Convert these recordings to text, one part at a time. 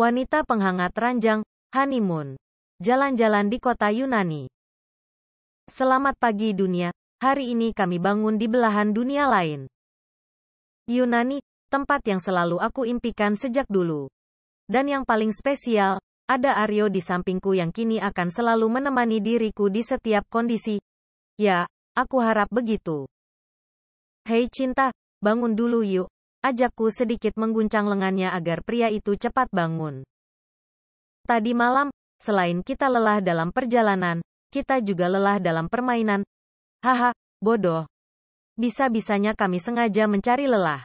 Wanita penghangat ranjang, honeymoon. Jalan-jalan di kota Yunani. Selamat pagi dunia, hari ini kami bangun di belahan dunia lain. Yunani, tempat yang selalu aku impikan sejak dulu. Dan yang paling spesial, ada Aryo di sampingku yang kini akan selalu menemani diriku di setiap kondisi. Ya, aku harap begitu. Hei cinta, bangun dulu yuk. Ajakku sedikit mengguncang lengannya agar pria itu cepat bangun. Tadi malam, selain kita lelah dalam perjalanan, kita juga lelah dalam permainan. Haha, bodoh. Bisa-bisanya kami sengaja mencari lelah.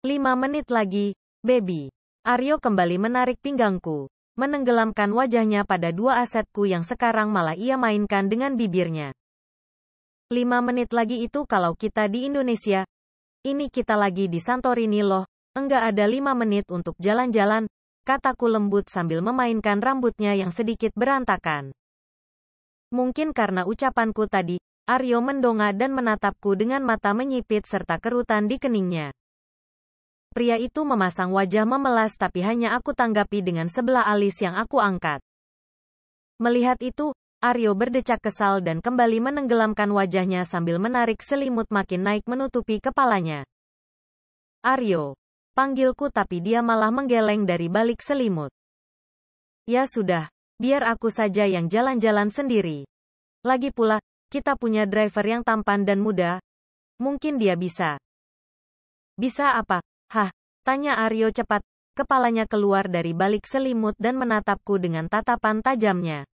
5 menit lagi, baby. Aryo kembali menarik pinggangku, menenggelamkan wajahnya pada dua asetku yang sekarang malah ia mainkan dengan bibirnya. 5 menit lagi itu kalau kita di Indonesia. Ini kita lagi di Santorini loh, enggak ada 5 menit untuk jalan-jalan, kataku lembut sambil memainkan rambutnya yang sedikit berantakan. Mungkin karena ucapanku tadi, Aryo mendongak dan menatapku dengan mata menyipit serta kerutan di keningnya. Pria itu memasang wajah memelas tapi hanya aku tanggapi dengan sebelah alis yang aku angkat. Melihat itu, Aryo berdecak kesal dan kembali menenggelamkan wajahnya sambil menarik selimut makin naik menutupi kepalanya. Aryo, panggilku tapi dia malah menggeleng dari balik selimut. Ya sudah, biar aku saja yang jalan-jalan sendiri. Lagi pula, kita punya driver yang tampan dan muda. Mungkin dia bisa. Bisa apa? Hah, tanya Aryo cepat. Kepalanya keluar dari balik selimut dan menatapku dengan tatapan tajamnya.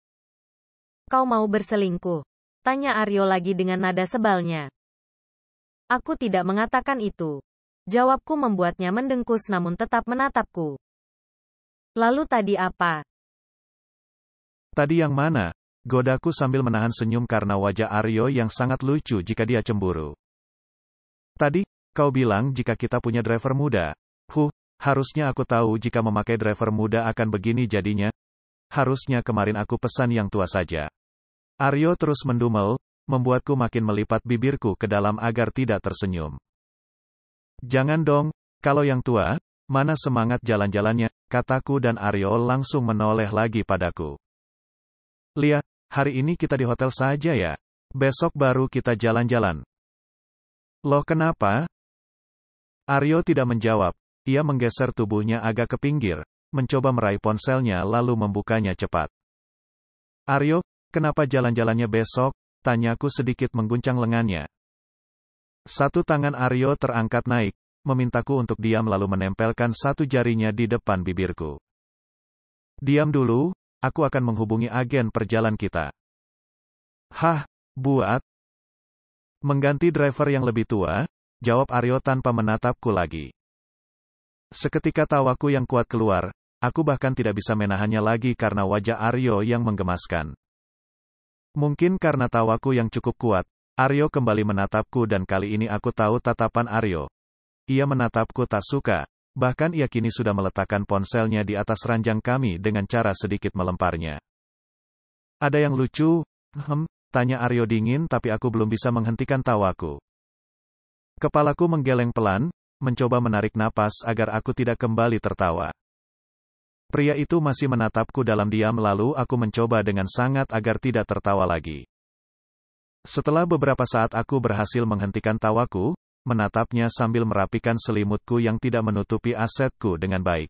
Kau mau berselingkuh? Tanya Aryo lagi dengan nada sebalnya. Aku tidak mengatakan itu. Jawabku membuatnya mendengkus namun tetap menatapku. Lalu tadi apa? Tadi yang mana? Godaku sambil menahan senyum karena wajah Aryo yang sangat lucu jika dia cemburu. Tadi, kau bilang jika kita punya driver muda. Harusnya aku tahu jika memakai driver muda akan begini jadinya. Harusnya kemarin aku pesan yang tua saja. Aryo terus mendumel, membuatku makin melipat bibirku ke dalam agar tidak tersenyum. Jangan dong, kalau yang tua, mana semangat jalan-jalannya, kataku dan Aryo langsung menoleh lagi padaku. Lia, hari ini kita di hotel saja ya. Besok baru kita jalan-jalan. Loh kenapa? Aryo tidak menjawab, ia menggeser tubuhnya agak ke pinggir, mencoba meraih ponselnya lalu membukanya cepat. Aryo, kenapa jalan-jalannya besok? Tanyaku sedikit mengguncang lengannya. Satu tangan Aryo terangkat naik, memintaku untuk diam lalu menempelkan satu jarinya di depan bibirku. Diam dulu, aku akan menghubungi agen perjalanan kita. Hah, buat? Mengganti driver yang lebih tua, jawab Aryo tanpa menatapku lagi. Seketika tawaku yang kuat keluar, aku bahkan tidak bisa menahannya lagi karena wajah Aryo yang menggemaskan. Mungkin karena tawaku yang cukup kuat, Aryo kembali menatapku dan kali ini aku tahu tatapan Aryo. Ia menatapku tak suka, bahkan ia kini sudah meletakkan ponselnya di atas ranjang kami dengan cara sedikit melemparnya. Ada yang lucu? Tanya Aryo dingin tapi aku belum bisa menghentikan tawaku. Kepalaku menggeleng pelan, mencoba menarik napas agar aku tidak kembali tertawa. Pria itu masih menatapku dalam diam lalu aku mencoba dengan sangat agar tidak tertawa lagi. Setelah beberapa saat aku berhasil menghentikan tawaku, menatapnya sambil merapikan selimutku yang tidak menutupi asetku dengan baik.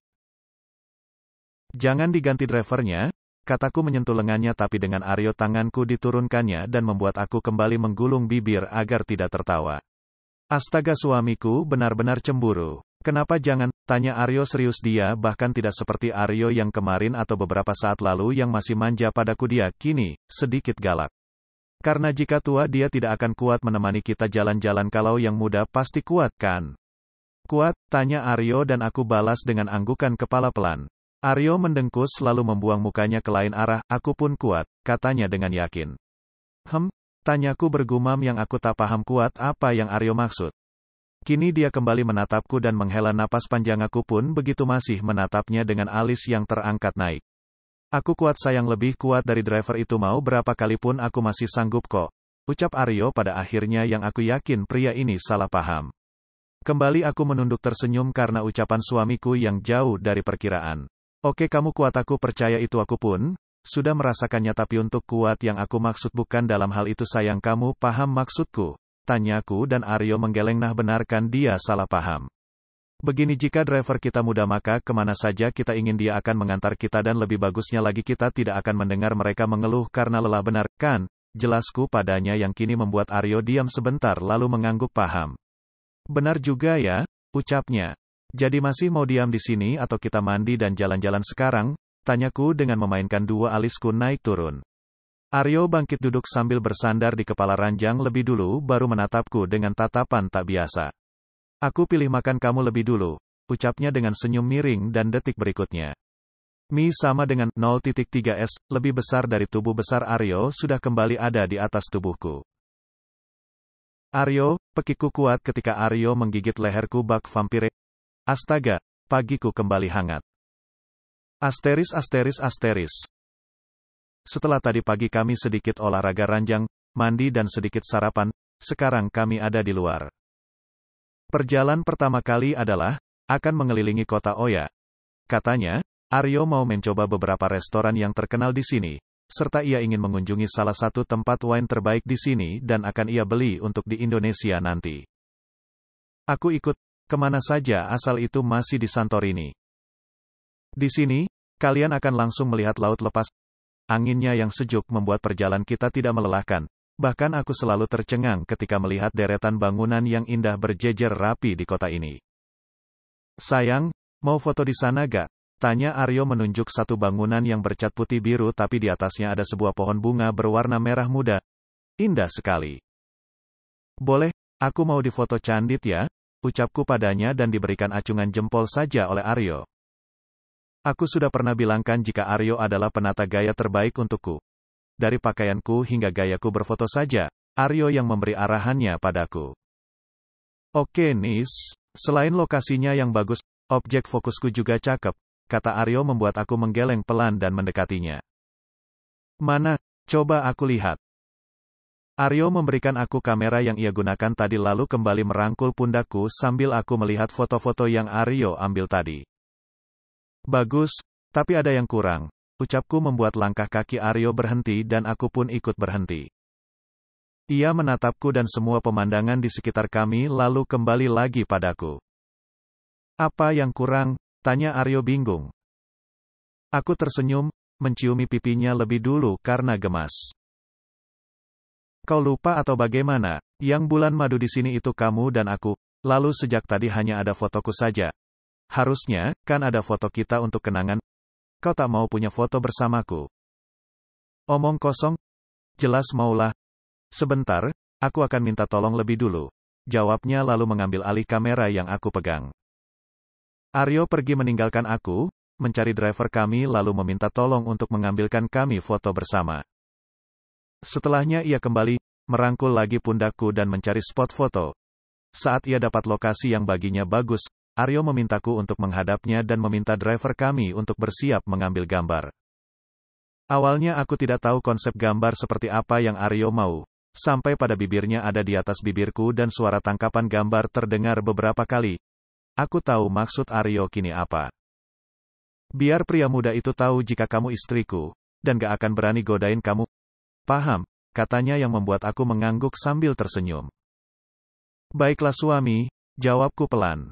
Jangan diganti drivernya, kataku menyentuh lengannya tapi dengan Aryo tanganku diturunkannya dan membuat aku kembali menggulung bibir agar tidak tertawa. Astaga suamiku benar-benar cemburu. Kenapa jangan? Tanya Aryo serius dia bahkan tidak seperti Aryo yang kemarin atau beberapa saat lalu yang masih manja padaku dia kini, sedikit galak. Karena jika tua dia tidak akan kuat menemani kita jalan-jalan kalau yang muda pasti kuat kan? Kuat? Tanya Aryo dan aku balas dengan anggukan kepala pelan. Aryo mendengkus lalu membuang mukanya ke lain arah, aku pun kuat, katanya dengan yakin. Tanyaku bergumam yang aku tak paham kuat apa yang Aryo maksud. Kini dia kembali menatapku dan menghela napas panjang aku pun begitu masih menatapnya dengan alis yang terangkat naik. Aku kuat sayang lebih kuat dari driver itu mau berapa kali pun aku masih sanggup kok. Ucap Aryo pada akhirnya yang aku yakin pria ini salah paham. Kembali aku menunduk tersenyum karena ucapan suamiku yang jauh dari perkiraan. Oke, kamu kuat, aku percaya itu, aku pun sudah merasakannya, tapi untuk kuat yang aku maksud bukan dalam hal itu sayang, kamu paham maksudku? Tanyaku dan Aryo menggeleng. Nah, benarkan dia salah paham. Begini, jika driver kita muda maka kemana saja kita ingin dia akan mengantar kita dan lebih bagusnya lagi kita tidak akan mendengar mereka mengeluh karena lelah, benar kan? Jelasku padanya yang kini membuat Aryo diam sebentar lalu mengangguk. Paham. Benar juga ya, ucapnya. Jadi masih mau diam di sini atau kita mandi dan jalan-jalan sekarang? Tanyaku dengan memainkan dua alisku naik turun. Aryo bangkit duduk sambil bersandar di kepala ranjang lebih dulu baru menatapku dengan tatapan tak biasa. Aku pilih makan kamu lebih dulu, ucapnya dengan senyum miring dan detik berikutnya. Mi sama dengan 0.3S, lebih besar dari tubuh besar Aryo sudah kembali ada di atas tubuhku. Aryo, pekiku kuat ketika Aryo menggigit leherku. Bak vampire. Astaga, pagiku kembali hangat. Asteris. Setelah tadi pagi kami sedikit olahraga ranjang, mandi dan sedikit sarapan, sekarang kami ada di luar. Perjalanan pertama kali adalah akan mengelilingi kota Oya. Katanya, Aryo mau mencoba beberapa restoran yang terkenal di sini, serta ia ingin mengunjungi salah satu tempat wine terbaik di sini dan akan ia beli untuk di Indonesia nanti. Aku ikut. Kemana saja asal itu masih di Santorini. Di sini, kalian akan langsung melihat laut lepas. Anginnya yang sejuk membuat perjalanan kita tidak melelahkan. Bahkan aku selalu tercengang ketika melihat deretan bangunan yang indah berjejer rapi di kota ini. Sayang, mau foto di sana gak? Tanya Aryo menunjuk satu bangunan yang bercat putih biru tapi di atasnya ada sebuah pohon bunga berwarna merah muda. Indah sekali. Boleh, aku mau difoto candid ya. Ucapku padanya dan diberikan acungan jempol saja oleh Aryo. Aku sudah pernah bilangkan jika Aryo adalah penata gaya terbaik untukku. Dari pakaianku hingga gayaku berfoto saja, Aryo yang memberi arahannya padaku. Oke Nis, selain lokasinya yang bagus, objek fokusku juga cakep, kata Aryo membuat aku menggeleng pelan dan mendekatinya. Mana, coba aku lihat. Aryo memberikan aku kamera yang ia gunakan tadi lalu kembali merangkul pundakku sambil aku melihat foto-foto yang Aryo ambil tadi. Bagus, tapi ada yang kurang. Ucapku membuat langkah kaki Aryo berhenti dan aku pun ikut berhenti. Ia menatapku dan semua pemandangan di sekitar kami lalu kembali lagi padaku. Apa yang kurang? Tanya Aryo bingung. Aku tersenyum, menciumi pipinya lebih dulu karena gemas. Kau lupa atau bagaimana? Yang bulan madu di sini itu kamu dan aku, lalu sejak tadi hanya ada fotoku saja. Harusnya, kan ada foto kita untuk kenangan. Kau tak mau punya foto bersamaku. Omong kosong? Jelas maulah. Sebentar, aku akan minta tolong lebih dulu. Jawabnya lalu mengambil alih kamera yang aku pegang. Aryo pergi meninggalkan aku, mencari driver kami lalu meminta tolong untuk mengambilkan kami foto bersama. Setelahnya ia kembali, merangkul lagi pundakku dan mencari spot foto. Saat ia dapat lokasi yang baginya bagus, Aryo memintaku untuk menghadapnya dan meminta driver kami untuk bersiap mengambil gambar. Awalnya aku tidak tahu konsep gambar seperti apa yang Aryo mau, sampai pada bibirnya ada di atas bibirku dan suara tangkapan gambar terdengar beberapa kali. Aku tahu maksud Aryo kini apa. Biar pria muda itu tahu jika kamu istriku, dan gak akan berani godain kamu. Paham, katanya yang membuat aku mengangguk sambil tersenyum. Baiklah suami, jawabku pelan.